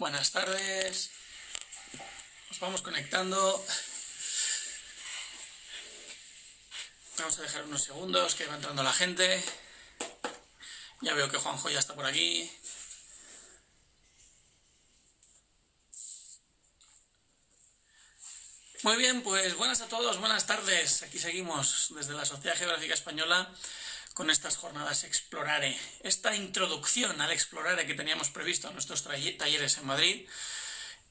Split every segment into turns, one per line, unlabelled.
Buenas tardes. Nos vamos conectando. Vamos a dejar unos segundos que va entrando la gente. Ya veo que Juanjo ya está por aquí. Muy bien, pues buenas a todos, buenas tardes. Aquí seguimos desde la Sociedad Geográfica Española con estas jornadas Explorare. Esta introducción al Explorare que teníamos previsto en nuestros talleres en Madrid,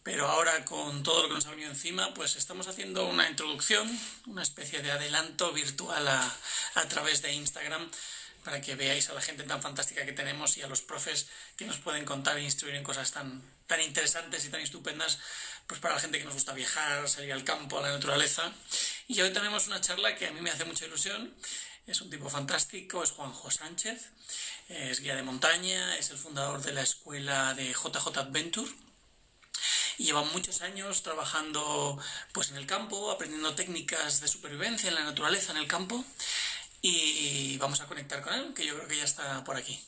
pero ahora con todo lo que nos ha venido encima, pues estamos haciendo una introducción, una especie de adelanto virtual a través de Instagram, para que veáis a la gente tan fantástica que tenemos y a los profes que nos pueden contar e instruir en cosas tan interesantes y tan estupendas, pues para la gente que nos gusta viajar, salir al campo, a la naturaleza. Y hoy tenemos una charla que a mí me hace mucha ilusión. Es un tipo fantástico, es Juanjo Sánchez, es guía de montaña, es el fundador de la escuela de JJ Adventure y lleva muchos años trabajando pues en el campo, aprendiendo técnicas de supervivencia en la naturaleza, en el campo. Y vamos a conectar con él, que yo creo que ya está por aquí.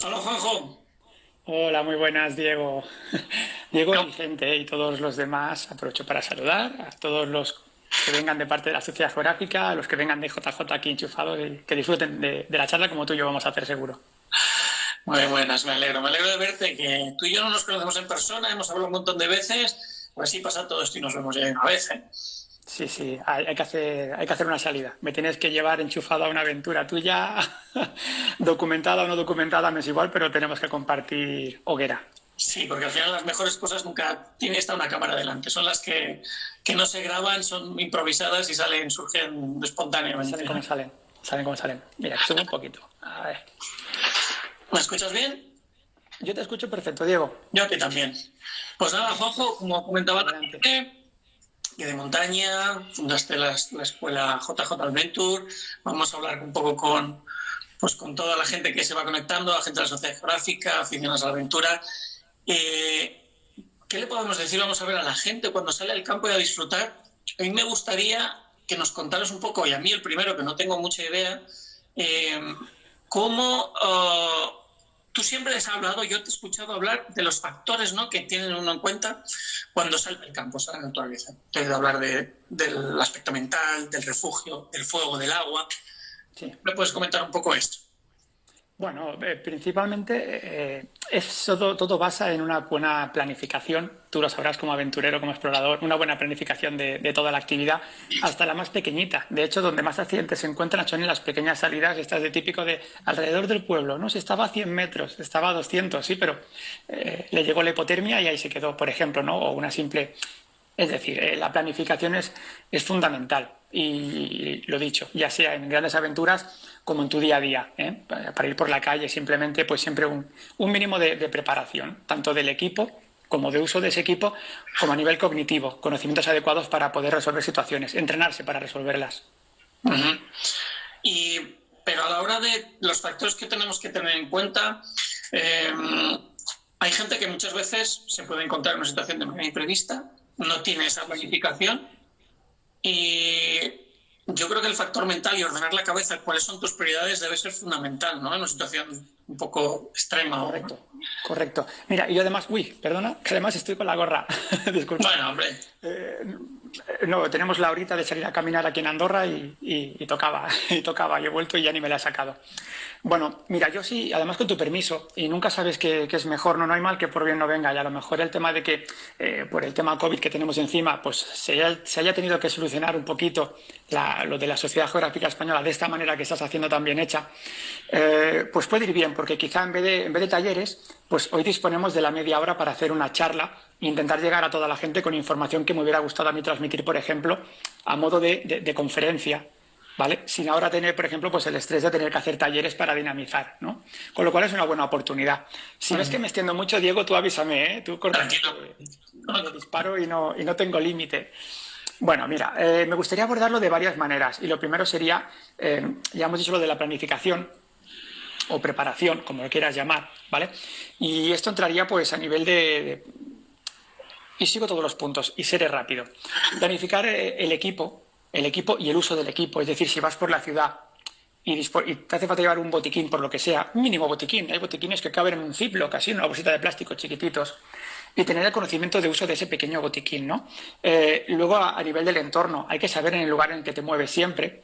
Hola, Juanjo.
Hola, muy buenas, Diego. Diego y Vicente y todos los demás, aprovecho para saludar a todos los que vengan de parte de la Sociedad Geográfica, a los que vengan de JJ aquí enchufados, y que disfruten de la charla como tú y yo vamos a hacer seguro.
Muy buenas, me alegro de verte, que tú y yo no nos conocemos en persona, hemos hablado un montón de veces, pues sí pasa todo esto y nos vemos ya una vez, ¿eh?
Sí, hay que hacer una salida. Me tienes que llevar enchufado a una aventura tuya, documentada o no documentada, me es igual, pero tenemos que compartir hoguera.
Sí, porque al final las mejores cosas nunca tiene esta una cámara delante, son las que no se graban, son improvisadas y surgen espontáneamente.
Salen como salen. Mira, subo un poquito. A ver.
¿Me escuchas bien?
Yo te escucho perfecto, Diego.
Yo a ti también. Pues nada, Juanjo, como comentaba antes, que de montaña, fundaste la escuela JJ Adventure. Vamos a hablar un poco con toda la gente que se va conectando, la gente de la Sociedad Geográfica, aficionados a la aventura. ¿Qué le podemos decir? Vamos a ver a la gente cuando sale al campo y a disfrutar. A mí me gustaría que nos contaras un poco, y a mí el primero, que no tengo mucha idea, cómo tú siempre has hablado, yo te he escuchado hablar de los factores, ¿no?, que tienen uno en cuenta cuando sale al campo, sale a la naturaleza. Te he oído hablar del aspecto mental, del refugio, del fuego, del agua.
Sí.
¿Me puedes comentar un poco esto?
Bueno, principalmente todo basa en una buena planificación. Tú lo sabrás como aventurero, como explorador, una buena planificación de toda la actividad, hasta la más pequeñita. De hecho, donde más accidentes se encuentran son en las pequeñas salidas, estas de típico de alrededor del pueblo, ¿no? Si estaba a 100 metros, estaba a 200, sí, pero le llegó la hipotermia y ahí se quedó, por ejemplo, ¿no? O una simple... Es decir, la planificación es fundamental y lo dicho, ya sea en grandes aventuras como en tu día a día, ¿eh? Para ir por la calle simplemente, pues siempre un mínimo de preparación, tanto del equipo como de uso de ese equipo, como a nivel cognitivo, conocimientos adecuados para poder resolver situaciones, entrenarse para resolverlas.
Uh-huh. Pero a la hora de los factores que tenemos que tener en cuenta, hay gente que muchas veces se puede encontrar en una situación de manera imprevista, no tiene esa planificación y yo creo que el factor mental y ordenar la cabeza, cuáles son tus prioridades, debe ser fundamental, ¿no?, en una situación un poco extrema.
Correcto. Mira, y yo además, perdona, que además estoy con la gorra. Disculpa.
Bueno, hombre.
No, tenemos la horita de salir a caminar aquí en Andorra y tocaba. Yo he vuelto y ya ni me la he sacado. Bueno, mira, yo sí, además con tu permiso, y nunca sabes qué es mejor, no hay mal que por bien no venga, y a lo mejor el tema de que por el tema COVID que tenemos encima, pues se haya tenido que solucionar un poquito lo de la Sociedad Geográfica Española de esta manera que estás haciendo tan bien hecha, pues puede ir bien, porque quizá en vez de talleres, pues hoy disponemos de la media hora para hacer una charla e intentar llegar a toda la gente con información que me hubiera gustado a mí transmitir, por ejemplo, a modo de conferencia, ¿vale? Sin ahora tener, por ejemplo, pues el estrés de tener que hacer talleres para dinamizar, ¿no? Con lo cual es una buena oportunidad. Si ves que me extiendo mucho, Diego, tú avísame, ¿eh? Tú corta, me disparo y no tengo límite. Bueno, mira, me gustaría abordarlo de varias maneras. Y lo primero sería, ya hemos dicho lo de la planificación o preparación, como lo quieras llamar, ¿vale? Y esto entraría pues a nivel Y sigo todos los puntos y seré rápido. Planificar el equipo y el uso del equipo. Es decir, si vas por la ciudad y te hace falta llevar un botiquín por lo que sea, un mínimo botiquín. Hay botiquines que caben en un Ziploc, casi en una bolsita de plástico chiquititos. Y tener el conocimiento de uso de ese pequeño botiquín, ¿no? Luego, a nivel del entorno, hay que saber en el lugar en el que te mueves siempre.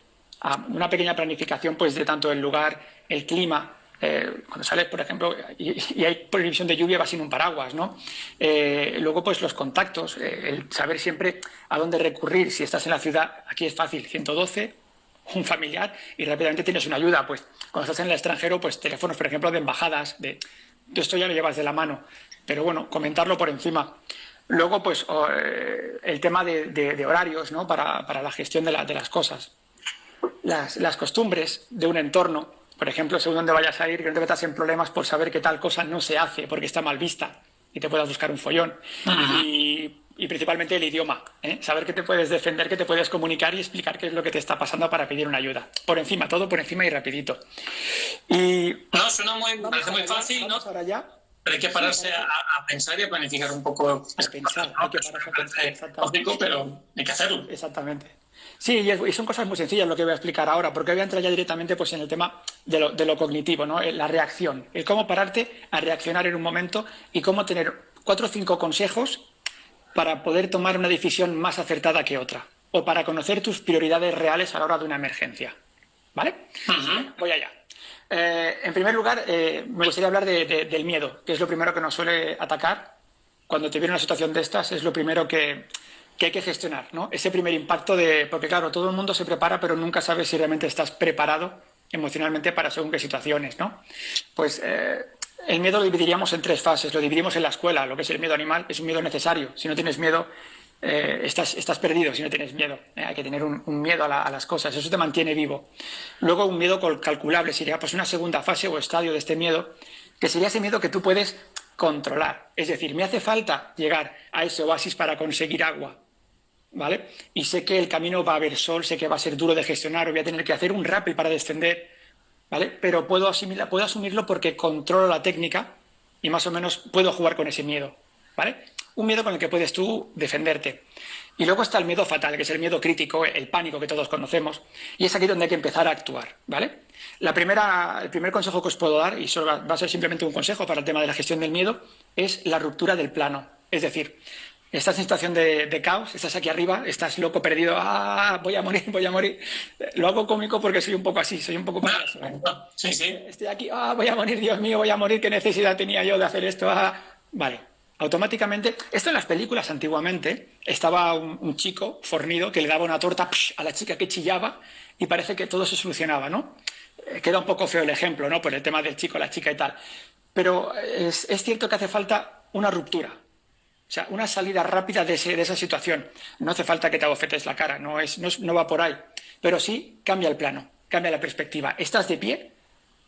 Una pequeña planificación pues de tanto el lugar, el clima. Cuando sales, por ejemplo, y hay previsión de lluvia, vas sin un paraguas, ¿no? Luego, pues los contactos, el saber siempre a dónde recurrir. Si estás en la ciudad, aquí es fácil, 112, un familiar, y rápidamente tienes una ayuda. Pues cuando estás en el extranjero, pues teléfonos, por ejemplo, de embajadas, de esto ya lo llevas de la mano, pero bueno, comentarlo por encima. Luego, pues el tema de horarios, ¿no? Para la gestión de las cosas. Las costumbres de un entorno, por ejemplo, según dónde vayas a ir, que no te metas en problemas por saber que tal cosa no se hace porque está mal vista y te puedas buscar un follón. Y principalmente el idioma, ¿eh? Saber que te puedes defender, que te puedes comunicar y explicar qué es lo que te está pasando para pedir una ayuda. Por encima, todo por encima y rapidito. Y
no, parece muy fácil, ¿no?
Ahora ya.
Pero hay que pararse a pensar y a planificar un poco.
A pensar, hay que pararse a pensar, exactamente.
Lógico, pero hay que hacerlo.
Exactamente. Sí, y son cosas muy sencillas lo que voy a explicar ahora, porque voy a entrar ya directamente pues, en el tema de lo cognitivo, ¿no? La reacción, el cómo pararte a reaccionar en un momento y cómo tener 4 o 5 consejos para poder tomar una decisión más acertada que otra, o para conocer tus prioridades reales a la hora de una emergencia. ¿Vale? Voy allá. En primer lugar, me gustaría hablar del miedo, que es lo primero que nos suele atacar. Cuando te viene una situación de estas, es lo primero que hay que gestionar, ¿no? Ese primer impacto porque claro, todo el mundo se prepara, pero nunca sabes si realmente estás preparado emocionalmente para según qué situaciones, ¿no? Pues el miedo lo dividiríamos en 3 fases. Lo dividimos en la escuela. Lo que es el miedo animal es un miedo necesario. Si no tienes miedo, estás perdido. Si no tienes miedo, hay que tener un miedo a las cosas. Eso te mantiene vivo. Luego un miedo calculable sería pues una segunda fase o estadio de este miedo, que sería ese miedo que tú puedes controlar. Es decir, me hace falta llegar a ese oasis para conseguir agua, ¿vale? Y sé que el camino va a haber sol, sé que va a ser duro de gestionar, o voy a tener que hacer un rappel para descender, ¿vale? Pero puedo asumirlo porque controlo la técnica y más o menos puedo jugar con ese miedo, ¿vale? Un miedo con el que puedes tú defenderte. Y luego está el miedo fatal, que es el miedo crítico, el pánico que todos conocemos, y es aquí donde hay que empezar a actuar, ¿vale? El primer consejo que os puedo dar, y solo va a ser simplemente un consejo para el tema de la gestión del miedo, es la ruptura del plano. Es decir, estás en situación de caos, estás aquí arriba, estás loco, perdido, voy a morir, voy a morir. Lo hago cómico porque soy un poco así, soy un poco payaso.
Sí, sí.
Estoy aquí, voy a morir, Dios mío, voy a morir, qué necesidad tenía yo de hacer esto. Vale, automáticamente, esto en las películas antiguamente, estaba un chico fornido que le daba una torta a la chica que chillaba y parece que todo se solucionaba, ¿no? Queda un poco feo el ejemplo, ¿no? Por el tema del chico, la chica y tal. Pero es cierto que hace falta una ruptura. O sea, una salida rápida de esa situación. No hace falta que te abofetes la cara, no va por ahí. Pero sí cambia el plano, cambia la perspectiva. Estás de pie,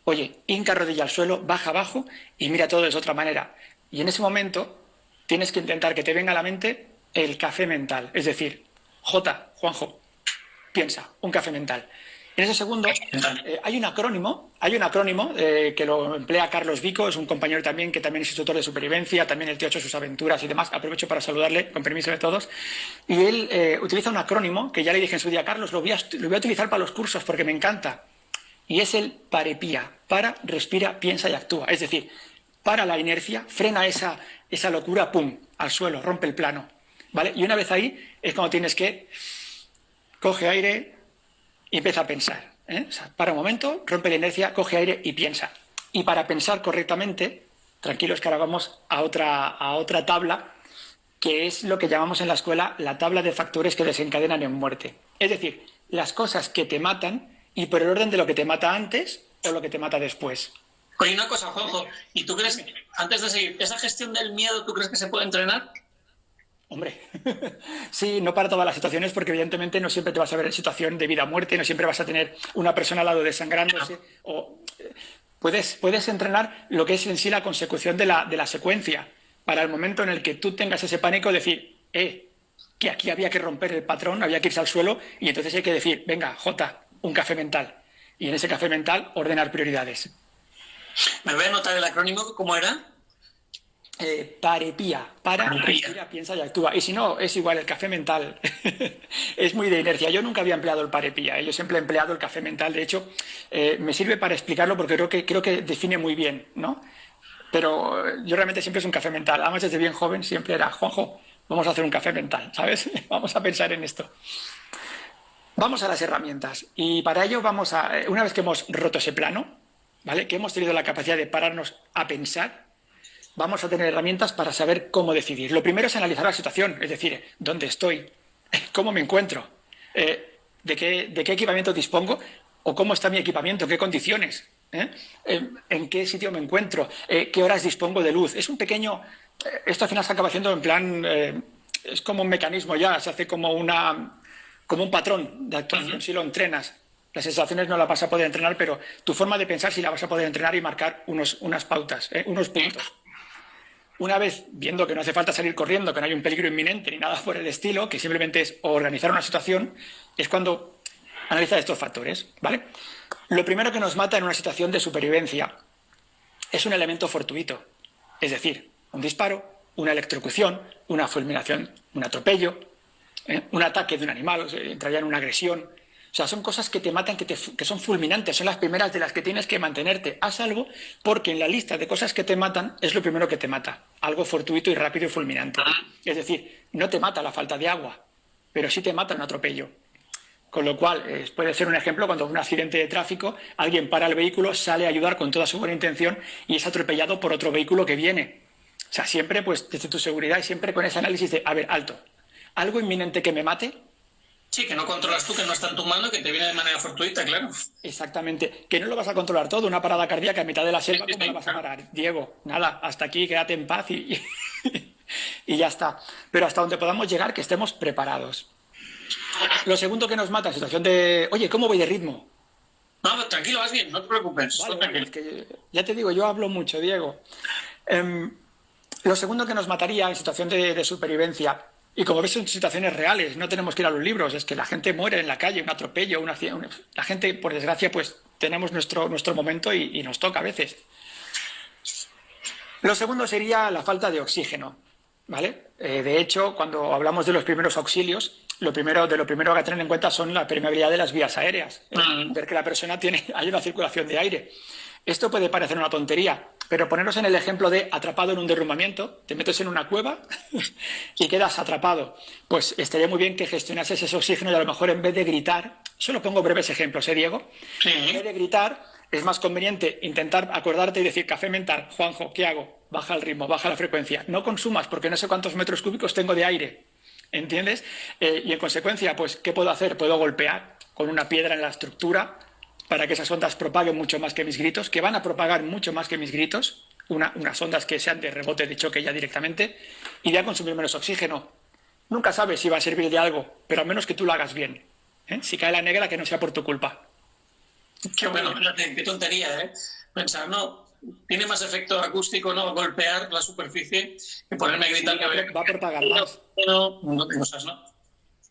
oye, hinca rodilla al suelo, baja abajo y mira todo de otra manera. Y en ese momento tienes que intentar que te venga a la mente el café mental. Es decir, Juanjo, piensa, un café mental. En ese segundo hay un acrónimo que lo emplea Carlos Vico, es un compañero también que también es instructor de supervivencia, también el tío ha hecho sus aventuras y demás. Aprovecho para saludarle, con permiso de todos. Y él utiliza un acrónimo que ya le dije en su día, Carlos, lo voy a utilizar para los cursos porque me encanta. Y es el PAREPIA, para, respira, piensa y actúa. Es decir, para la inercia, frena esa locura, pum, al suelo, rompe el plano, ¿vale? Y una vez ahí es cuando tienes que coge aire y empieza a pensar, ¿eh? O sea, para un momento, rompe la inercia, coge aire y piensa. Y para pensar correctamente, tranquilos que ahora vamos a otra tabla, que es lo que llamamos en la escuela la tabla de factores que desencadenan en muerte. Es decir, las cosas que te matan y por el orden de lo que te mata antes o lo que te mata después.
Oye, una cosa, Juanjo, ¿y tú crees, antes de seguir, esa gestión del miedo, tú crees que se puede entrenar?
Hombre, sí, no para todas las situaciones, porque evidentemente no siempre te vas a ver en situación de vida o muerte, no siempre vas a tener una persona al lado desangrándose. O puedes entrenar lo que es en sí la consecución de la secuencia, para el momento en el que tú tengas ese pánico, decir, que aquí había que romper el patrón, había que irse al suelo, y entonces hay que decir, venga, un café mental. Y en ese café mental, ordenar prioridades.
¿Me voy a anotar el acrónimo? ¿Cómo era?
Parepía, para, respira, piensa y actúa. Y si no, es igual el café mental. Es muy de inercia. Yo nunca había empleado el parepía, ¿eh? Yo siempre he empleado el café mental. De hecho, me sirve para explicarlo porque creo que define muy bien, ¿no? Pero yo realmente siempre es un café mental. Además, desde bien joven siempre era, Juanjo, vamos a hacer un café mental, ¿sabes? Vamos a pensar en esto. Vamos a las herramientas. Y para ello vamos a, una vez que hemos roto ese plano, ¿vale? Que hemos tenido la capacidad de pararnos a pensar, vamos a tener herramientas para saber cómo decidir. Lo primero es analizar la situación, es decir, dónde estoy, cómo me encuentro, de qué equipamiento dispongo o cómo está mi equipamiento, qué condiciones, en qué sitio me encuentro, qué horas dispongo de luz. Es un pequeño... esto al final se acaba haciendo en plan... es como un mecanismo ya, se hace como un patrón de actuación si lo entrenas. Las sensaciones no las vas a poder entrenar, pero tu forma de pensar sí la vas a poder entrenar y marcar unas pautas, unos puntos. Una vez viendo que no hace falta salir corriendo, que no hay un peligro inminente ni nada por el estilo, que simplemente es organizar una situación, es cuando analizas estos factores, ¿vale? Lo primero que nos mata en una situación de supervivencia es un elemento fortuito, es decir, un disparo, una electrocución, una fulminación, un atropello, un ataque de un animal, o sea, entraría en una agresión. O sea, son cosas que te matan, que son fulminantes, son las primeras de las que tienes que mantenerte a salvo, porque en la lista de cosas que te matan es lo primero que te mata, algo fortuito y rápido y fulminante. Es decir, no te mata la falta de agua, pero sí te mata un atropello. Con lo cual, puede ser un ejemplo cuando un accidente de tráfico, alguien para el vehículo, sale a ayudar con toda su buena intención y es atropellado por otro vehículo que viene. O sea, siempre pues desde tu seguridad y siempre con ese análisis de, a ver, alto, ¿algo inminente que me mate?
Sí, que no controlas tú, que no está en tu mano, que te viene de manera fortuita, claro.
Exactamente, que no lo vas a controlar todo, una parada cardíaca en mitad de la selva,
Sí,
¿cómo la vas a
claro.
parar? Diego, nada, hasta aquí, quédate en paz y ya está. Pero hasta donde podamos llegar, que estemos preparados. Lo segundo que nos mata, situación de, oye, ¿cómo voy de ritmo?
No, tranquilo, vas bien, no te preocupes.
Vale, es que ya te digo, yo hablo mucho, Diego. Lo segundo que nos mataría en situación de supervivencia, y como ves son situaciones reales, no tenemos que ir a los libros, es que la gente muere en la calle, un atropello, la gente, por desgracia, pues tenemos nuestro momento y nos toca a veces. Lo segundo sería la falta de oxígeno, ¿vale? De hecho, cuando hablamos de los primeros auxilios, lo primero que hay que tener en cuenta son la permeabilidad de las vías aéreas, ver que la persona hay una circulación de aire. Esto puede parecer una tontería, pero ponernos en el ejemplo de atrapado en un derrumbamiento, te metes en una cueva y quedas atrapado. Pues estaría muy bien que gestionases ese oxígeno y a lo mejor en vez de gritar, solo pongo breves ejemplos, Diego?
Sí.
En vez de gritar, es más conveniente intentar acordarte y decir, café mental, Juanjo, ¿qué hago? Baja el ritmo, baja la frecuencia. No consumas porque no sé cuántos metros cúbicos tengo de aire, ¿entiendes? Y en consecuencia, pues, ¿qué puedo hacer? Puedo golpear con una piedra en la estructura para que esas ondas propaguen mucho más que mis gritos, que van a propagar mucho más que mis gritos, unas ondas que sean de rebote, de choque ya directamente, y voy a consumir menos oxígeno. Nunca sabes si va a servir de algo, pero al menos que tú lo hagas bien. Si cae la negra, que no sea por tu culpa.
Qué bueno, fíjate, qué tontería, ¿eh? Pensar, no, tiene más efecto acústico, ¿no? Golpear la superficie que ponerme a gritar.
Sí, va a propagar más.
No, cosas, ¿no?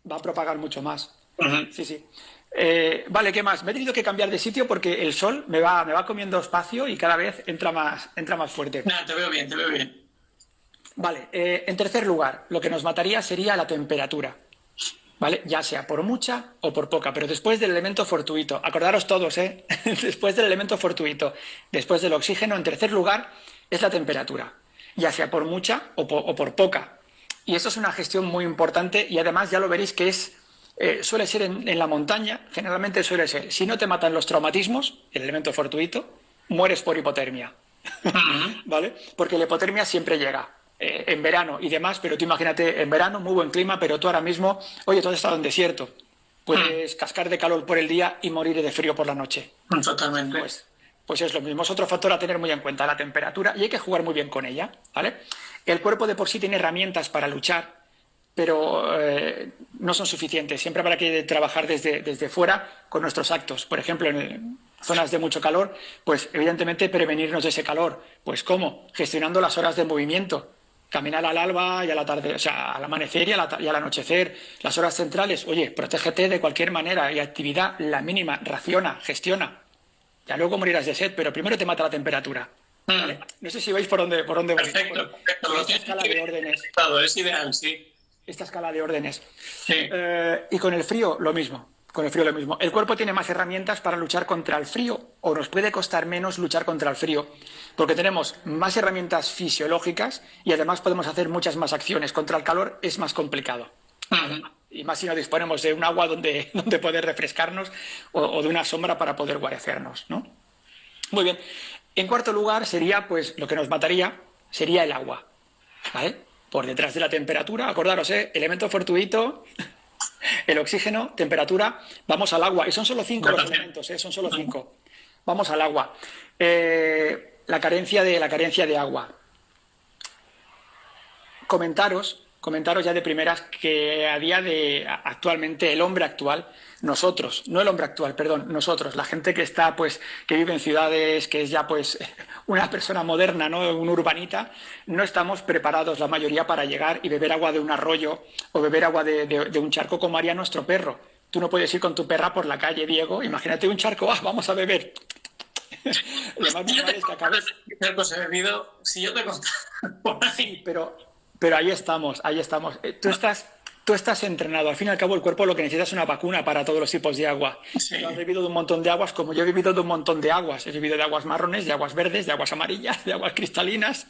Va a propagar mucho más.
Uh-huh.
Sí, sí. Vale, ¿qué más? Me he tenido que cambiar de sitio porque el sol me va comiendo espacio y cada vez entra más fuerte.
Nada, te veo bien, te veo bien.
Vale, en tercer lugar, lo que nos mataría sería la temperatura, ¿vale? Ya sea por mucha o por poca, pero después del elemento fortuito. Acordaros todos, después del elemento fortuito, después del oxígeno, en tercer lugar, es la temperatura, ya sea por mucha o por poca. Y eso es una gestión muy importante y además ya lo veréis que suele ser en la montaña, generalmente suele ser, si no te matan los traumatismos, el elemento fortuito, mueres por hipotermia, ¿vale? Porque la hipotermia siempre llega en verano y demás, pero tú imagínate, en verano, muy buen clima, pero tú ahora mismo, oye, tú has estado en desierto, puedes cascar de calor por el día y morir de frío por la noche.
Totalmente.
Pues es lo mismo, es otro factor a tener muy en cuenta, la temperatura, y hay que jugar muy bien con ella, ¿vale? El cuerpo de por sí tiene herramientas para luchar, pero no son suficientes. Siempre habrá que trabajar desde fuera con nuestros actos. Por ejemplo, en zonas de mucho calor, pues evidentemente prevenirnos de ese calor. Pues ¿cómo? Gestionando las horas de movimiento. Caminar al alba y a la tarde, o sea, al amanecer y al anochecer. Las horas centrales, oye, protégete de cualquier manera y actividad la mínima, raciona, gestiona. Ya luego morirás de sed, pero primero te mata la temperatura. ¿Vale? No sé si veis por dónde voy.
Perfecto, perfecto. lo
esta
tienes
escala de órdenes.
es ideal, sí.
Esta escala de órdenes.
Sí.
Y con el frío, lo mismo. Con el frío, lo mismo. El cuerpo tiene más herramientas para luchar contra el frío, o nos puede costar menos luchar contra el frío, porque tenemos más herramientas fisiológicas y además podemos hacer muchas más acciones. Contra el calor es más complicado. Y más si no disponemos de un agua donde poder refrescarnos o de una sombra para poder guarecernos, ¿no? Muy bien. En cuarto lugar sería, pues, lo que nos mataría sería el agua, ¿vale? Por detrás de la temperatura, acordaros, elemento fortuito, el oxígeno, temperatura, vamos al agua. Y son solo 5 los elementos, son solo 5. Vamos al agua. La carencia de agua. Comentaros ya de primeras que actualmente el hombre actual, nosotros, no el hombre actual, perdón, nosotros, la gente que está, pues, que vive en ciudades, que es ya, pues, una persona moderna, ¿no? Un urbanita, no estamos preparados la mayoría para llegar y beber agua de un arroyo o beber agua de un charco como haría nuestro perro. Tú no puedes ir con tu perra por la calle, Diego, imagínate un charco, vamos a beber. Lo más normal es que acabes...
Si yo te contara por ahí.
Sí, pero ahí estamos. Tú estás entrenado. Al fin y al cabo, el cuerpo lo que necesita es una vacuna para todos los tipos de agua.
Sí.
Tú has bebido de un montón de aguas, como yo he vivido de un montón de aguas. He vivido de aguas marrones, de aguas verdes, de aguas amarillas, de aguas cristalinas.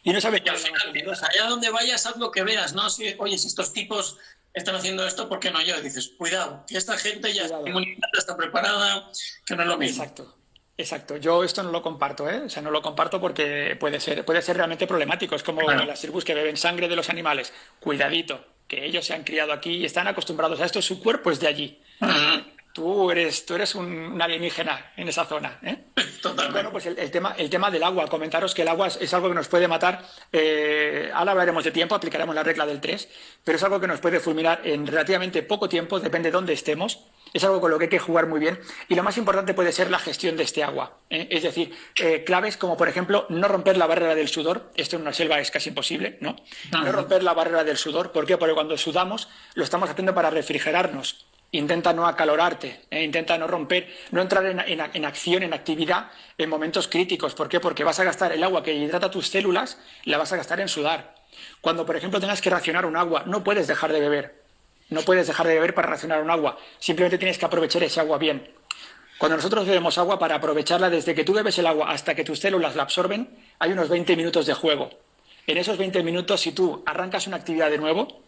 Y no sabes cuál es la más peligrosa.
Allá donde vayas, haz lo que veas, ¿no? Oye, si estos tipos están haciendo esto, ¿por qué no yo? Y dices, cuidado, que esta gente ya está preparada, que no es lo mismo.
Exacto. Yo esto no lo comparto, ¿eh? O sea, no lo comparto porque puede ser realmente problemático. Es como las tribus que beben sangre de los animales. Cuidadito, que ellos se han criado aquí y están acostumbrados a esto. Su cuerpo es de allí. Tú eres un alienígena en esa zona, ¿eh?
Totalmente.
Bueno, pues el tema del agua. Comentaros que el agua es algo que nos puede matar. Ahora hablaremos de tiempo, aplicaremos la regla del 3, pero es algo que nos puede fulminar en relativamente poco tiempo, depende de dónde estemos. Es algo con lo que hay que jugar muy bien. Y lo más importante puede ser la gestión de este agua, ¿eh? Es decir, claves como, por ejemplo, no romper la barrera del sudor. Esto en una selva es casi imposible, ¿no? No romper la barrera del sudor. ¿Por qué? Porque cuando sudamos lo estamos haciendo para refrigerarnos. Intenta no acalorarte, intenta no entrar en acción, en actividad en momentos críticos. ¿Por qué? Porque vas a gastar el agua que hidrata tus células, la vas a gastar en sudar. Cuando, por ejemplo, tengas que racionar un agua, no puedes dejar de beber. No puedes dejar de beber para racionar un agua. Simplemente tienes que aprovechar ese agua bien. Cuando nosotros bebemos agua, para aprovecharla desde que tú bebes el agua hasta que tus células la absorben, hay unos 20 minutos de juego. En esos 20 minutos, si tú arrancas una actividad de nuevo,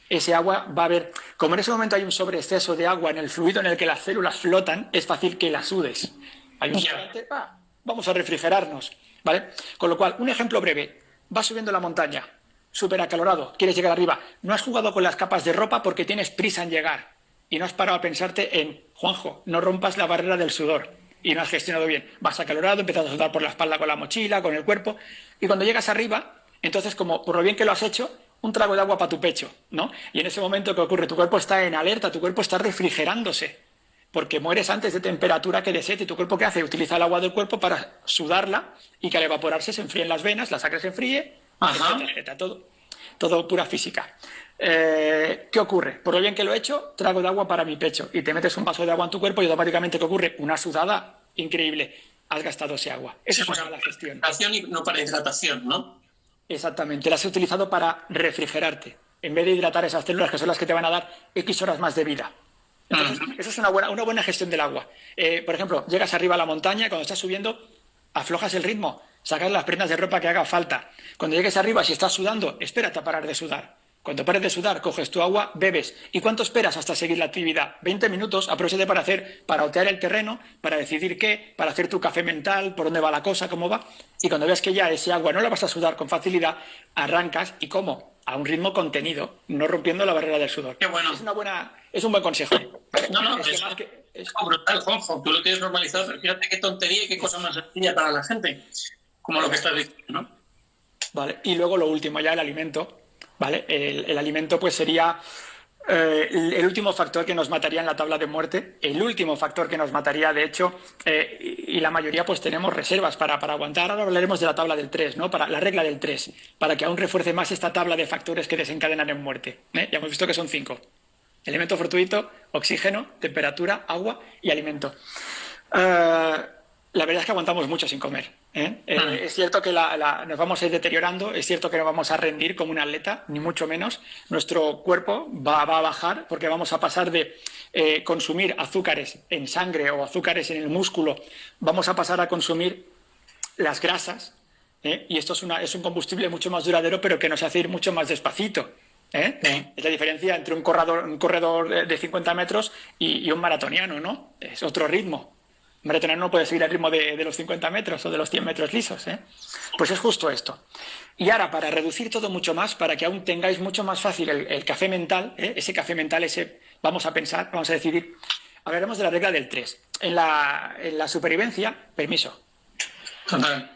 ese agua va a haber, como en ese momento hay un sobreexceso de agua en el fluido en el que las células flotan, es fácil que la sudes. Hay un sobrante, vamos a refrigerarnos, ¿vale? Con lo cual, un ejemplo breve, vas subiendo la montaña, súper acalorado, quieres llegar arriba, no has jugado con las capas de ropa porque tienes prisa en llegar y no has parado a pensarte en, Juanjo, no rompas la barrera del sudor y no has gestionado bien. Vas acalorado, empiezas a sudar por la espalda con la mochila, con el cuerpo, y cuando llegas arriba, entonces, como por lo bien que lo has hecho, un trago de agua para tu pecho, ¿no? Y en ese momento, ¿qué ocurre? Tu cuerpo está en alerta, tu cuerpo está refrigerándose, porque mueres antes de temperatura que de sed, y tu cuerpo, ¿qué hace? Utiliza el agua del cuerpo para sudarla y que al evaporarse se enfríen las venas, la sangre se enfríe, etcétera, todo pura física. ¿Qué ocurre? Por lo bien que lo he hecho, trago de agua para mi pecho, y te metes un vaso de agua en tu cuerpo y automáticamente, ¿qué ocurre? Una sudada increíble. Has gastado ese agua. Esa es una mala gestión.
Y no para hidratación, ¿no?
Exactamente, las he utilizado para refrigerarte, en vez de hidratar esas células que son las que te van a dar X horas más de vida. Entonces, eso es una buena gestión del agua. Por ejemplo, llegas arriba a la montaña, cuando estás subiendo, aflojas el ritmo, sacas las prendas de ropa que haga falta. Cuando llegues arriba, si estás sudando, espérate a parar de sudar. Cuando pares de sudar, coges tu agua, bebes. ¿Y cuánto esperas hasta seguir la actividad? 20 minutos, aprovéchate para otear el terreno, para decidir qué, para hacer tu café mental, por dónde va la cosa, cómo va. Y cuando veas que ya ese agua no la vas a sudar con facilidad, arrancas y ¿cómo? A un ritmo contenido, no rompiendo la barrera del sudor.
Qué bueno.
Es un buen consejo.
No, es brutal, Juanjo. Tú lo tienes normalizado, pero fíjate qué tontería y qué cosa más sencilla para la gente, como lo que estás diciendo, ¿no?
Vale, y luego lo último, ya el alimento. ¿Vale? El alimento pues sería el último factor que nos mataría en la tabla de muerte, el último factor que nos mataría, de hecho, y la mayoría pues tenemos reservas para aguantar. Ahora hablaremos de la tabla del 3, ¿no? Para la regla del 3, para que aún refuerce más esta tabla de factores que desencadenan en muerte, ¿eh? Ya hemos visto que son 5. Elemento fortuito, oxígeno, temperatura, agua y alimento. La verdad es que aguantamos mucho sin comer, ¿eh?
Mm.
Es cierto que nos vamos a ir deteriorando, es cierto que no vamos a rendir como un atleta, ni mucho menos. Nuestro cuerpo va a bajar porque vamos a pasar de consumir azúcares en sangre o azúcares en el músculo, vamos a pasar a consumir las grasas, ¿eh? Y esto es un combustible mucho más duradero, pero que nos hace ir mucho más despacito, ¿eh?
Sí.
Es la diferencia entre un corredor de 50 metros y un maratoniano, ¿no? Es otro ritmo. Un maratoniano no puede seguir el ritmo de los 50 metros o de los 100 metros lisos, ¿eh? Pues es justo esto. Y ahora, para reducir todo mucho más, para que aún tengáis mucho más fácil el café mental, ¿eh? Ese café mental, vamos a pensar, vamos a decidir, hablaremos de la regla del 3. En la supervivencia, permiso.
Total.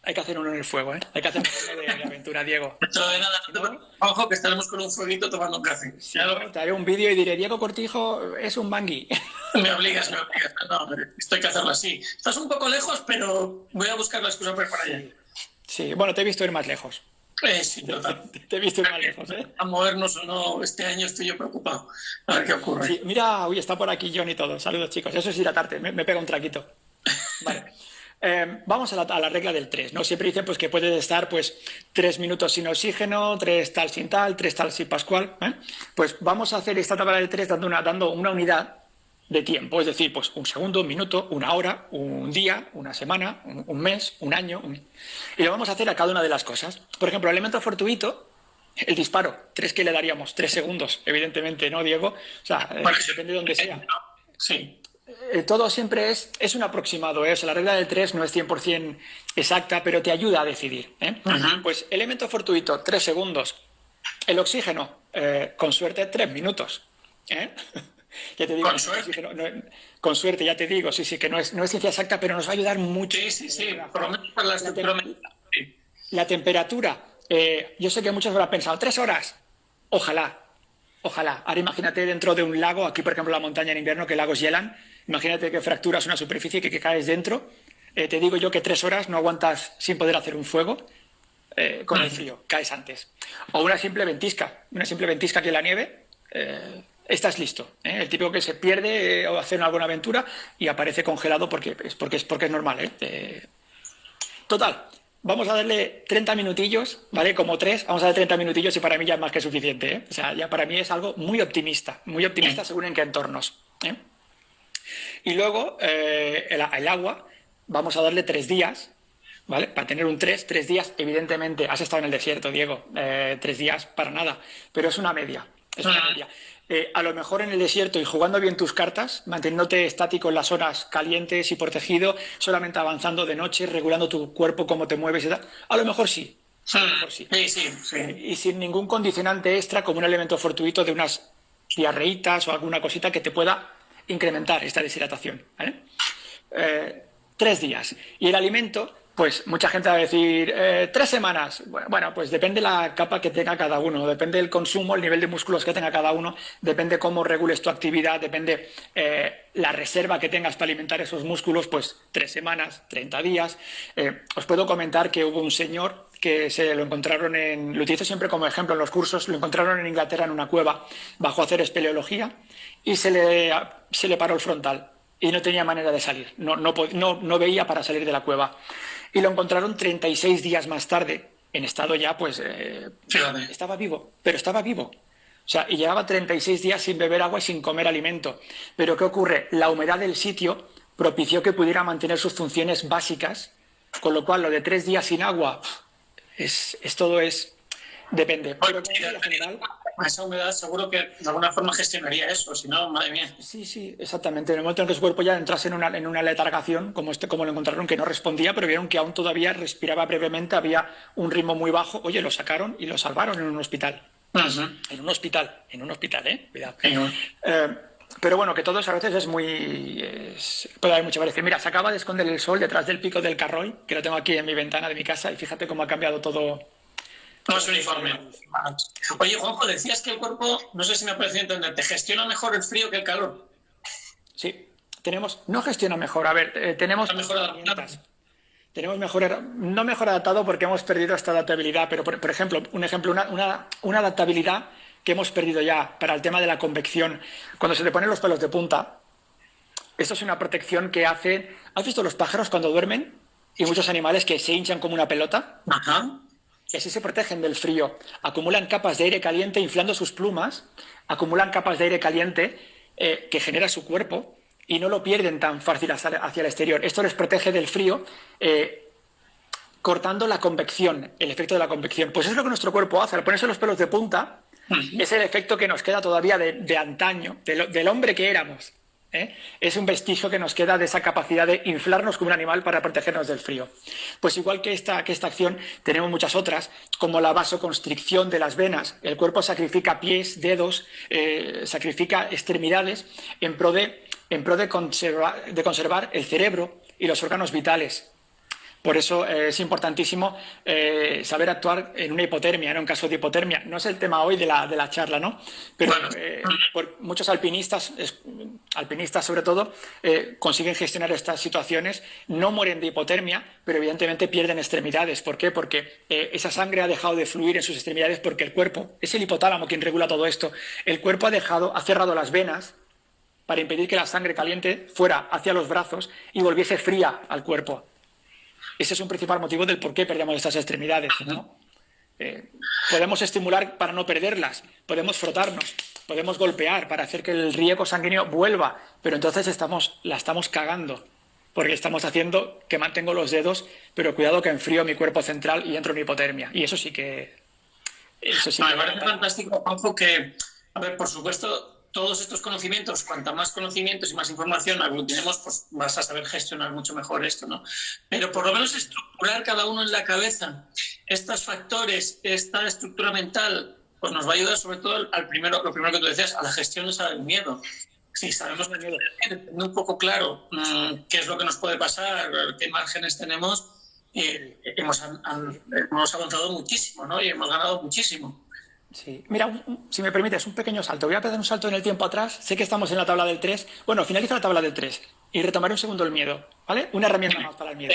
Hay que hacer uno en el fuego, ¿eh? Hay que hacer uno de aventura, Diego.
Dentro de nada,
Si no,
ojo que estaremos con un fueguito tomando un café.
si no, te haré un vídeo y diré, Diego Cortijo es un bangui.
Me obligas, me obligas. No, hombre, esto hay que hacerlo así. Estás un poco lejos, pero voy a buscar la excusa para ir para allá.
Sí, bueno, te he visto ir más lejos.
Sí, total.
Te he visto ir más lejos, ¿eh?
A movernos o no, este año estoy yo preocupado. A ver qué ocurre.
Sí, mira, uy, está por aquí John y todo. Saludos, chicos. Eso es hidratarte. Me pega un traquito. Vale. Vamos a la regla del 3, ¿no? Siempre dicen pues, que puedes estar pues, 3 minutos sin oxígeno, 3 tal sin tal, 3 tal sin pascual, ¿eh? Pues vamos a hacer esta tabla del 3 dando una unidad de tiempo, es decir, pues un segundo, un minuto, una hora, un día, una semana, un mes, un año. Y lo vamos a hacer a cada una de las cosas. Por ejemplo, el elemento fortuito, el disparo, 3 que le daríamos, 3 segundos, evidentemente, ¿no, Diego? O sea,
Bueno,
depende de donde sea.
sí.
Todo siempre es un aproximado, ¿eh? O sea, la regla del 3 no es 100% exacta, pero te ayuda a decidir, ¿eh? Pues elemento fortuito, 3 segundos. El oxígeno, con suerte, 3 minutos, ¿eh? Ya te digo,
Con suerte.
Con suerte, ya te digo, sí, que no es ciencia exacta, pero nos va a ayudar mucho.
Sí. Por lo menos para la estructura mental. Sí.
La temperatura, yo sé que muchos habrán pensado, 3 horas. Ojalá. Ahora imagínate dentro de un lago, aquí por ejemplo la montaña en invierno, que lagos hielan, imagínate que fracturas una superficie, que caes dentro. Te digo yo que 3 horas no aguantas sin poder hacer un fuego con el frío, caes antes. O una simple ventisca que en la nieve, estás listo, ¿eh? El típico que se pierde o hace alguna aventura y aparece congelado porque es normal, ¿eh? Total. Vamos a darle 30 minutillos, ¿vale? Como 3, vamos a darle 30 minutillos y para mí ya es más que suficiente, ¿eh? O sea, ya para mí es algo muy optimista según en qué entornos, ¿eh? Y luego el agua, vamos a darle 3 días, ¿vale? Para tener un 3 días, evidentemente, has estado en el desierto, Diego, 3 días para nada, pero es una media, a lo mejor en el desierto y jugando bien tus cartas, manteniéndote estático en las zonas calientes y protegido, solamente avanzando de noche, regulando tu cuerpo, cómo te mueves y tal, a lo mejor sí. A lo mejor sí.
Sí.
Y sin ningún condicionante extra como un elemento fortuito de unas diarreitas o alguna cosita que te pueda incrementar esta deshidratación, ¿vale? 3 días. Y el alimento, pues mucha gente va a decir 3 semanas. Bueno, pues depende la capa que tenga cada uno, depende del consumo, el nivel de músculos que tenga cada uno, depende cómo regules tu actividad, depende la reserva que tengas para alimentar esos músculos, pues 3 semanas, 30 días. Os puedo comentar que hubo un señor que se lo encontraron lo utilizo siempre como ejemplo en los cursos, lo encontraron en Inglaterra en una cueva, bajó a hacer espeleología y se le paró el frontal y no tenía manera de salir, no veía para salir de la cueva. Y lo encontraron 36 días más tarde, en estado ya, pues, estaba vivo, pero estaba vivo. O sea, y llevaba 36 días sin beber agua y sin comer alimento. Pero ¿qué ocurre? La humedad del sitio propició que pudiera mantener sus funciones básicas, con lo cual lo de 3 días sin agua, depende. Pero en general,
esa humedad seguro que de alguna forma gestionaría eso, si no, madre mía.
Sí, exactamente. En el momento en que su cuerpo ya entrase en una letargación, como lo encontraron, que no respondía, pero vieron que aún todavía respiraba brevemente, había un ritmo muy bajo. Oye, lo sacaron y lo salvaron en un hospital. En un hospital, cuidado. Pero bueno, que todo eso a veces puede haber mucha variación. Mira, se acaba de esconder el sol detrás del pico del Carroy, que lo tengo aquí en mi ventana de mi casa, y fíjate cómo ha cambiado todo.
No es uniforme. Oye, Juanjo, decías que el cuerpo, no sé si me ha parecido entender, ¿te gestiona mejor el frío que el calor?
Sí, no gestiona mejor. A ver, tenemos herramientas. No mejor adaptado porque hemos perdido esta adaptabilidad, pero por ejemplo, una adaptabilidad que hemos perdido ya para el tema de la convección. Cuando se te ponen los pelos de punta, Esto es una protección que hace... ¿Has visto los pájaros cuando duermen? Y muchos animales que se hinchan como una pelota.
Ajá.
Y así se protegen del frío. Acumulan capas de aire caliente inflando sus plumas, acumulan capas de aire caliente que genera su cuerpo y no lo pierden tan fácil hacia el exterior. Esto les protege del frío, cortando la convección, el efecto de la convección. Pues es lo que nuestro cuerpo hace. Al ponerse los pelos de punta, es el efecto que nos queda todavía de antaño, del hombre que éramos. Es un vestigio que nos queda de esa capacidad de inflarnos como un animal para protegernos del frío. Pues igual que esta acción, tenemos muchas otras, como la vasoconstricción de las venas. El cuerpo sacrifica pies, dedos, sacrifica extremidades en pro de conservar el cerebro y los órganos vitales. Por eso es importantísimo saber actuar en una hipotermia, en un caso de hipotermia. No es el tema hoy de la charla, ¿no? Pero muchos alpinistas sobre todo, consiguen gestionar estas situaciones, no mueren de hipotermia, pero evidentemente pierden extremidades. ¿Por qué? Porque esa sangre ha dejado de fluir en sus extremidades porque el cuerpo, es el hipotálamo quien regula todo esto, el cuerpo ha cerrado las venas para impedir que la sangre caliente fuera hacia los brazos y volviese fría al cuerpo. Ese es un principal motivo del por qué perdemos estas extremidades, ¿no? Podemos estimular para no perderlas, podemos frotarnos, podemos golpear para hacer que el riego sanguíneo vuelva, pero entonces la estamos cagando, porque estamos haciendo que mantengo los dedos, pero cuidado que enfrío mi cuerpo central y entro en hipotermia. Y eso sí que...
Me parece fantástico, Juanjo, que, a ver, por supuesto, todos estos conocimientos, cuanta más conocimientos y más información aglutinemos, pues vas a saber gestionar mucho mejor esto, ¿no? Pero por lo menos estructurar cada uno en la cabeza estos factores, esta estructura mental, pues nos va a ayudar sobre todo lo primero que tú decías, a la gestión del miedo. Si sabemos tener un poco claro qué es lo que nos puede pasar, qué márgenes tenemos, hemos avanzado muchísimo, ¿no? Y hemos ganado muchísimo.
Sí. Mira, si me permites, un pequeño salto. Voy a hacer un salto en el tiempo atrás. Sé que estamos en la tabla del 3. Bueno, finaliza la tabla del 3 y retomaré un segundo el miedo, ¿vale? Una herramienta más para el miedo.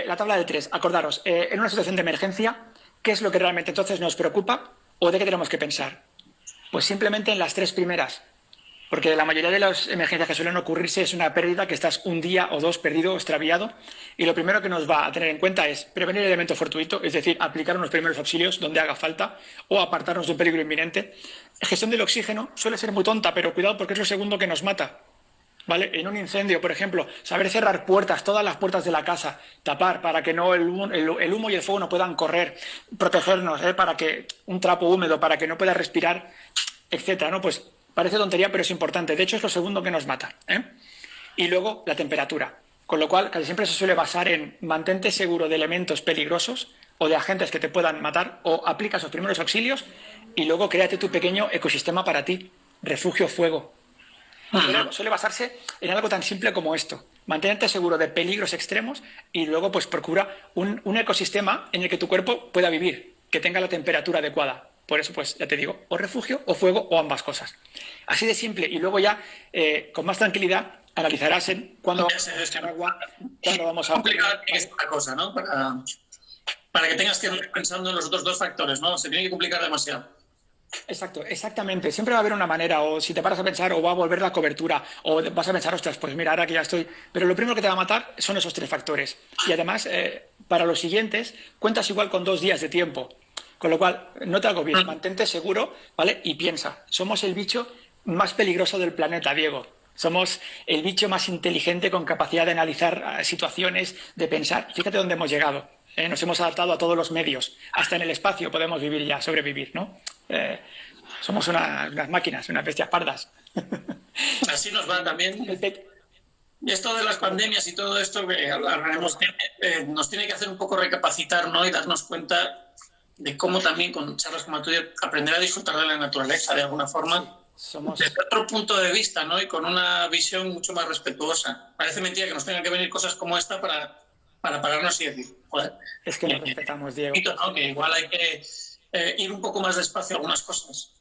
La tabla del 3. Acordaros, en una situación de emergencia, ¿qué es lo que realmente entonces nos preocupa o de qué tenemos que pensar? Pues simplemente en las 3 primeras. Porque la mayoría de las emergencias que suelen ocurrirse es una pérdida que estás un día o dos perdido o extraviado, y lo primero que nos va a tener en cuenta es prevenir el elemento fortuito, es decir, aplicar unos primeros auxilios donde haga falta o apartarnos de un peligro inminente. La gestión del oxígeno suele ser muy tonta, pero cuidado porque es lo segundo que nos mata. ¿Vale? En un incendio, por ejemplo, saber cerrar puertas, todas las puertas de la casa, tapar para que no el humo y el fuego no puedan correr, protegernos, para que un trapo húmedo, para que no pueda respirar, etcétera, ¿no? Pues parece tontería, pero es importante. De hecho, es lo segundo que nos mata, Y luego la temperatura. Con lo cual, casi siempre se suele basar en mantente seguro de elementos peligrosos o de agentes que te puedan matar, o aplicas los primeros auxilios y luego créate tu pequeño ecosistema para ti. Refugio, fuego. Suele basarse en algo tan simple como esto. Mantenerte seguro de peligros extremos y luego pues procura un ecosistema en el que tu cuerpo pueda vivir, que tenga la temperatura adecuada. Por eso, pues ya te digo, o refugio, o fuego, o ambas cosas. Así de simple. Y luego ya, con más tranquilidad, analizarás en cuándo vamos a buscar agua, cuándo vamos a...
complicada es esta cosa, ¿no? Para que tengas que ir pensando en los otros dos factores, ¿no? Se tiene que complicar demasiado.
Exacto, exactamente. Siempre va a haber una manera, o si te paras a pensar, o va a volver la cobertura, o vas a pensar, ostras, pues mira, ahora que ya estoy... Pero lo primero que te va a matar son esos 3 factores. Y además, para los siguientes, cuentas igual con 2 días de tiempo. Con lo cual, no te agobies, mantente seguro, ¿vale? Y piensa, somos el bicho más peligroso del planeta, Diego. Somos el bicho más inteligente con capacidad de analizar situaciones, de pensar. Fíjate dónde hemos llegado. Nos hemos adaptado a todos los medios. Hasta en el espacio podemos vivir ya, sobrevivir, ¿no? Somos unas máquinas, unas bestias pardas.
Así nos va también. Y esto de las pandemias y todo esto que hablaremos, nos tiene que hacer un poco recapacitar, ¿no? Y darnos cuenta de cómo también con charlas como la tuya aprender a disfrutar de la naturaleza de alguna forma. Desde otro punto de vista, ¿no? Y con una visión mucho más respetuosa. Parece mentira que nos tengan que venir cosas como esta para pararnos y decir, joder.
Es que nos respetamos, Diego.
¿No? Que igual hay que ir un poco más despacio a algunas cosas.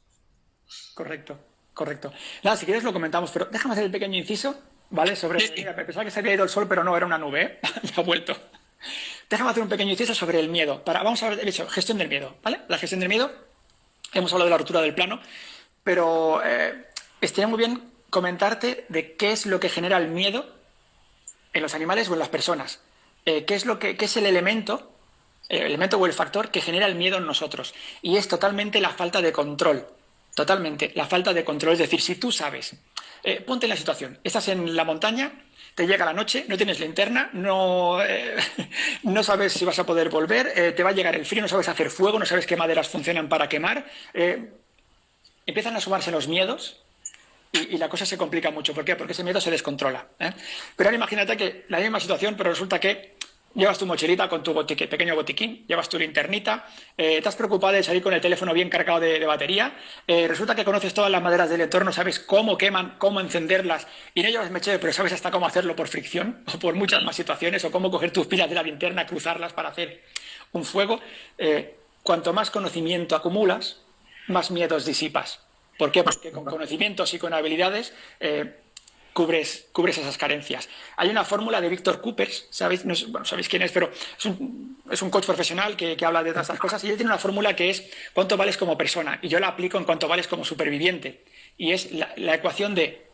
Correcto, correcto. Nada, si quieres lo comentamos, pero déjame hacer el pequeño inciso, ¿vale? Sobre... Sí. Mira, pensaba que se había ido el sol, pero no, era una nube, ¿eh? Ya ha vuelto. Déjame hacer un pequeño inciso sobre el miedo. Vamos a hablar de eso, gestión del miedo, ¿vale? La gestión del miedo, hemos hablado de la ruptura del plano, pero estaría muy bien comentarte de qué es lo que genera el miedo en los animales o en las personas. ¿Qué es el elemento o el factor que genera el miedo en nosotros? Y es totalmente la falta de control. Totalmente, la falta de control. Es decir, si tú sabes, ponte en la situación, estás en la montaña, te llega la noche, no tienes linterna, no, no sabes si vas a poder volver, te va a llegar el frío, no sabes hacer fuego, no sabes qué maderas funcionan para quemar, empiezan a sumarse los miedos y la cosa se complica mucho. ¿Por qué? Porque ese miedo se descontrola, ¿eh? Pero ahora imagínate que la misma situación, pero resulta que llevas tu mochilita con tu pequeño botiquín, llevas tu linternita, estás preocupado de salir con el teléfono bien cargado de batería, resulta que conoces todas las maderas del entorno, sabes cómo queman, cómo encenderlas, y no llevas mechero, pero sabes hasta cómo hacerlo por fricción, o por muchas más situaciones, o cómo coger tus pilas de la linterna, cruzarlas para hacer un fuego. Cuanto más conocimiento acumulas, más miedos disipas. ¿Por qué? Porque con conocimientos y con habilidades cubres esas carencias. Hay una fórmula de Víctor Coopers, ¿sabéis? No, bueno, sabéis quién es, pero es un coach profesional que habla de todas estas cosas, y él tiene una fórmula que es cuánto vales como persona, y yo la aplico en cuánto vales como superviviente, y es la ecuación de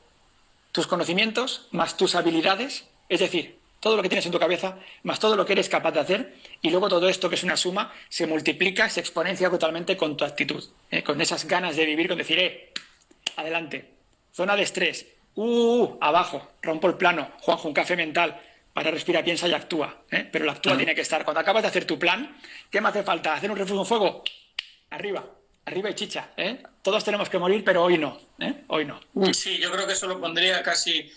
tus conocimientos más tus habilidades, es decir, todo lo que tienes en tu cabeza, más todo lo que eres capaz de hacer, y luego todo esto, que es una suma, se multiplica, se exponencia totalmente con tu actitud, con esas ganas de vivir, con decir, adelante, zona de estrés, abajo, rompo el plano, Juanjo, un café mental, para, respira, piensa y actúa, pero el actúa tiene que estar. Cuando acabas de hacer tu plan, ¿qué me hace falta? ¿Hacer un refugio en fuego? Arriba y chicha, Todos tenemos que morir, pero hoy no, hoy no.
Sí, yo creo que eso lo pondría casi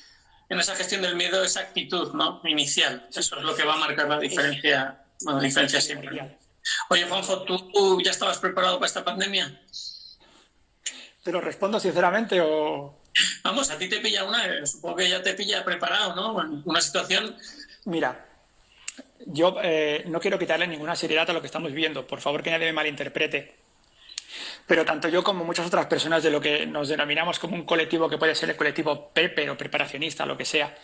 en esa gestión del miedo, esa actitud, ¿no? Inicial. Eso es lo que va a marcar la diferencia, bueno, la diferencia siempre. Oye, Juanjo, ¿tú ya estabas preparado para esta pandemia?
¿Te lo respondo sinceramente o...?
Vamos, a ti te pilla supongo que ya te pilla preparado, ¿no? Bueno, una situación...
Mira, yo no quiero quitarle ninguna seriedad a lo que estamos viviendo, por favor que nadie me malinterprete. Pero tanto yo como muchas otras personas de lo que nos denominamos como un colectivo, que puede ser el colectivo prepper o preparacionista, lo que sea,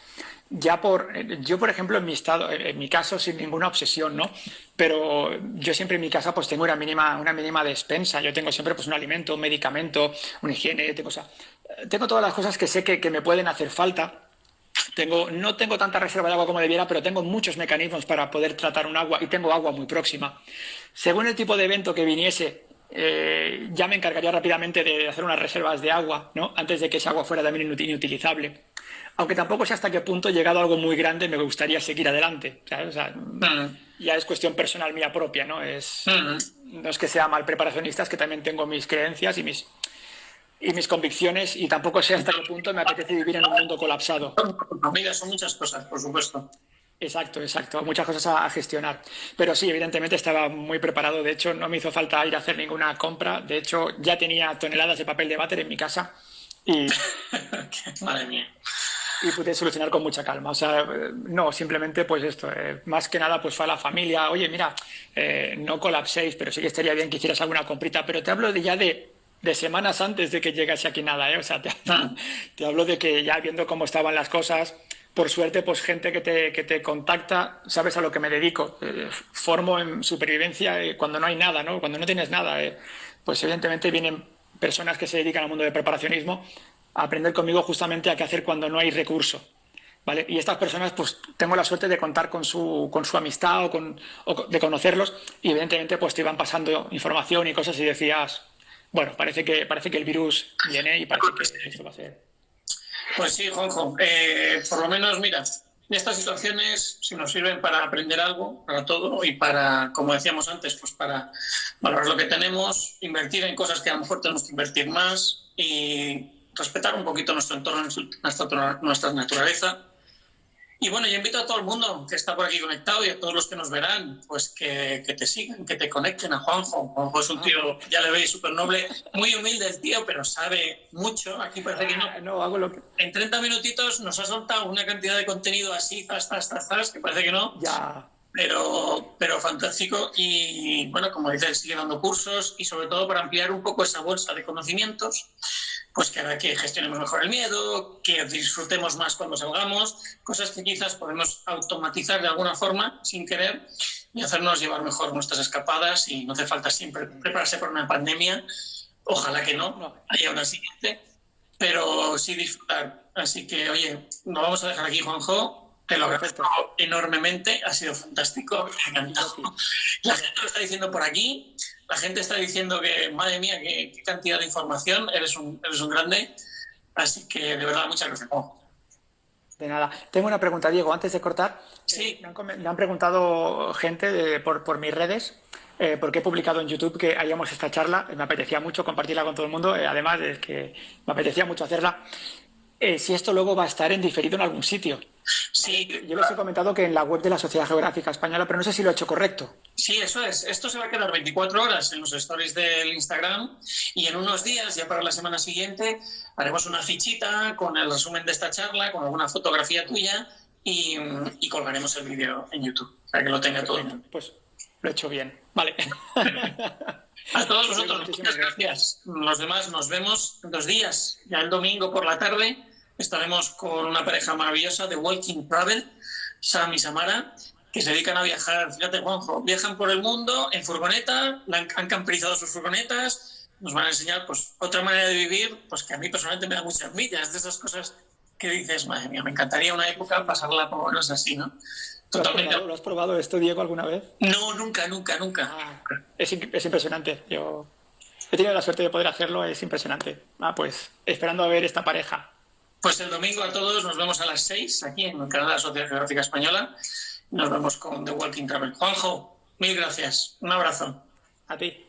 yo, por ejemplo, en mi caso, sin ninguna obsesión, ¿no? Pero yo siempre en mi casa pues tengo una mínima despensa. Yo tengo siempre pues un alimento, un medicamento, una higiene, tengo todas las cosas que sé que me pueden hacer falta. No tengo tanta reserva de agua como debiera, pero tengo muchos mecanismos para poder tratar un agua, y tengo agua muy próxima. Según el tipo de evento que viniese, ya me encargaría rápidamente de hacer unas reservas de agua, ¿no? Antes de que esa agua fuera también inutilizable. Aunque tampoco sé hasta qué punto, llegado a algo muy grande, me gustaría seguir adelante, ¿sabes? O sea, ya es cuestión personal mía propia, ¿no? No es que sea mal preparacionista, es que también tengo mis creencias y mis convicciones, y tampoco sé hasta qué punto me apetece vivir en un mundo colapsado.
Mira, son muchas cosas, por supuesto.
Exacto, muchas cosas a gestionar. Pero sí, evidentemente estaba muy preparado. De hecho, no me hizo falta ir a hacer ninguna compra. De hecho, ya tenía toneladas de papel de váter en mi casa y,
Madre mía.
Y pude solucionar con mucha calma. O sea, no, simplemente pues esto, más que nada pues fue a la familia, oye, mira, no colapséis, pero sí que estaría bien que hicieras alguna comprita. Pero te hablo de semanas antes de que llegase aquí nada, ¿eh? O sea, te hablo de que ya viendo cómo estaban las cosas, por suerte, pues gente que te contacta, sabes a lo que me dedico. Formo en supervivencia cuando no hay nada, ¿no? Cuando no tienes nada, pues evidentemente vienen personas que se dedican al mundo del preparacionismo a aprender conmigo justamente a qué hacer cuando no hay recurso, ¿vale? Y estas personas, pues tengo la suerte de contar con su amistad o de conocerlos, y evidentemente pues te iban pasando información y cosas y decías, bueno, parece que el virus viene y parece que esto va a ser...
Pues sí, Juanjo. Por lo menos, mira, estas situaciones si nos sirven para aprender algo, para todo, y para, como decíamos antes, pues para valorar lo que tenemos, invertir en cosas que a lo mejor tenemos que invertir más y respetar un poquito nuestro entorno, nuestra naturaleza. Y bueno, yo invito a todo el mundo que está por aquí conectado y a todos los que nos verán, pues que te sigan, que te conecten a Juanjo. Juanjo es un tío, ya le veis, súper noble, muy humilde el tío, pero sabe mucho. Aquí parece que no.
Hago lo que...
En 30 minutitos nos ha soltado una cantidad de contenido así, que parece que no.
Ya.
Pero fantástico. Y bueno, como dices, sigue dando cursos y sobre todo para ampliar un poco esa bolsa de conocimientos, pues que haga que gestionemos mejor el miedo, que disfrutemos más cuando salgamos, cosas que quizás podemos automatizar de alguna forma sin querer y hacernos llevar mejor nuestras escapadas, y no hace falta siempre prepararse para una pandemia. Ojalá que no haya una siguiente. pero sí disfrutar. Así que, oye, nos vamos a dejar aquí, Juanjo. Te lo
Perfecto.
agradezco enormemente, ha sido fantástico, me ha encantado.
Aquí.
La gente lo está diciendo por aquí, la gente está diciendo que, madre mía, qué cantidad de información, eres un grande. Así que, de verdad, muchas gracias, Juanjo.
De nada. Tengo una pregunta, Diego, antes de cortar.
Sí,
Me han preguntado gente por mis redes, porque he publicado en YouTube que haríamos esta charla. Me apetecía mucho compartirla con todo el mundo. Además, es que me apetecía mucho hacerla. Si esto luego va a estar en diferido en algún sitio.
sí,
Yo les he comentado que en la web de la Sociedad Geográfica Española, pero no sé si lo he hecho correcto.
sí, eso es. Esto se va a quedar 24 horas en los stories del Instagram y en unos días, ya para la semana siguiente, haremos una fichita con el resumen de esta charla, con alguna fotografía tuya y colgaremos el vídeo en YouTube para que lo tenga todo el
Perfecto,
mundo.
pues lo he hecho bien. Vale.
A todos
Diego,
vosotros,
muchísimas
muchas
gracias.
gracias. Los demás nos vemos en 2 días. Ya el domingo por la tarde estaremos con una pareja maravillosa de Walking Travel, Sam y Samara, que se dedican a viajar. Fíjate, Juanjo, viajan por el mundo en furgoneta, han camperizado sus furgonetas, nos van a enseñar pues otra manera de vivir, pues que a mí personalmente me da mucha envidia. Es de esas cosas que dices, madre mía, me encantaría una época pasarla por lo menos así, ¿no? Totalmente.
Lo has probado esto, Diego, alguna vez?
No, nunca, nunca, nunca.
Ah, es impresionante. Yo he tenido la suerte de poder hacerlo, es impresionante. Pues esperando a ver esta pareja.
Pues el domingo a todos nos vemos a las 6 aquí en el canal de la Sociedad Geográfica Española. Nos vemos con The Walking Travel. Juanjo, mil gracias. Un abrazo.
A ti.